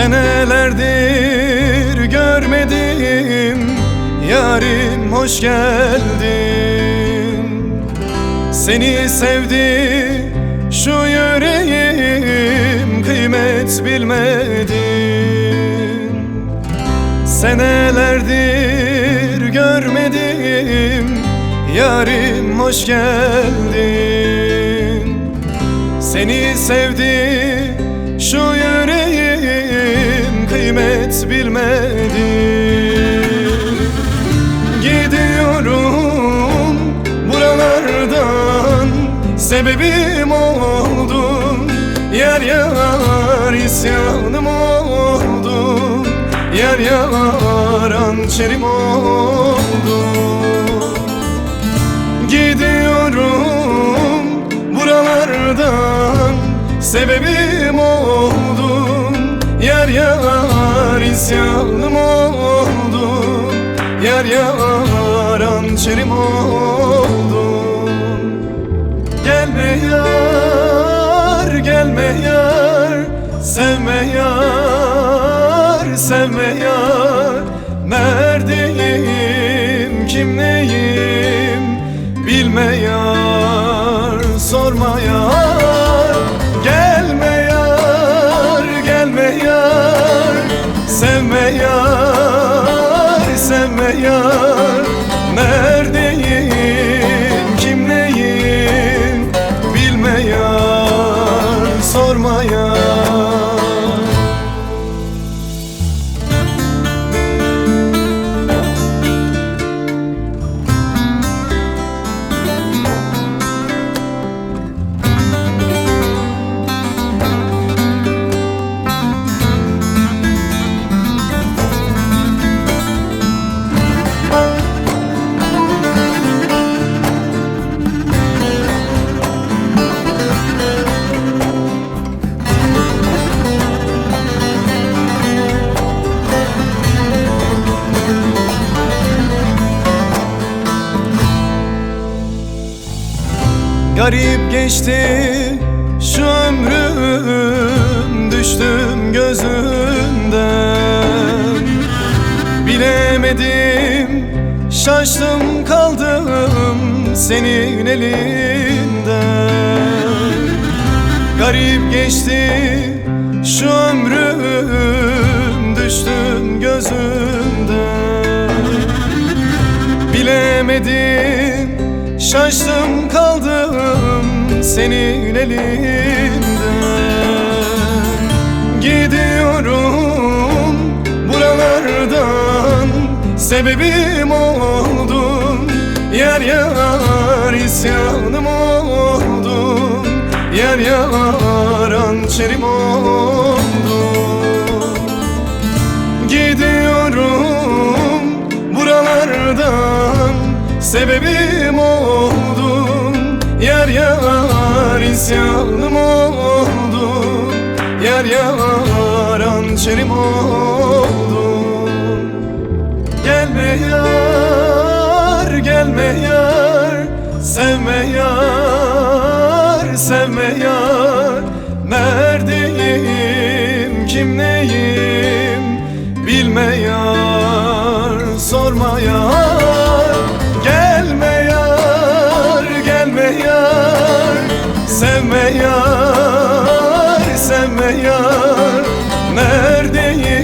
Senelerdir görmedim yarim, hoş geldin. Seni sevdi şu yüreğim, kıymet bilmedin. Senelerdir görmedim yarim, hoş geldin. Seni sevdi şu yüreğim, kıymet bilmedin. Gidiyorum buralardan, sebebim oldun. Yar yar isyanım oldun, yar yar hançerim oldun. Gidiyorum buralardan, sebebim oldun. Yar yar isyanım oldun, yar yar hançerim oldun. Gelme yar, gelme yar, sevme yar, sevme yar. Neredeyim, kimleyim, bilme yar, sorma yar. Gelme yar, gelme yar, sevme yar, sevme yar. Neredeyim, kimleyim, bilme yar, sorma yar. Garip geçti şu ömrüm, düştüm gözünden. Bilemedim, şaştım kaldım senin elinden. Garip geçti şu ömrüm, düştüm gözünden. Bilemedim, şaştım kaldım senin elinden. Gidiyorum buralardan, sebebim oldun. Yar yar isyanım oldun, yar yar hançerim oldun. Gidiyorum buralardan, sebebim oldun. Yar yar isyanım oldun, yar yar hançerim oldun. Gelme yar, gelme yar, sevme yar, sevme yar. Neredeyim, kimleyim, bilme yar, sorma yar. Gelme yar, gelme yar, sevme yar, sevme yar. Neredeyim,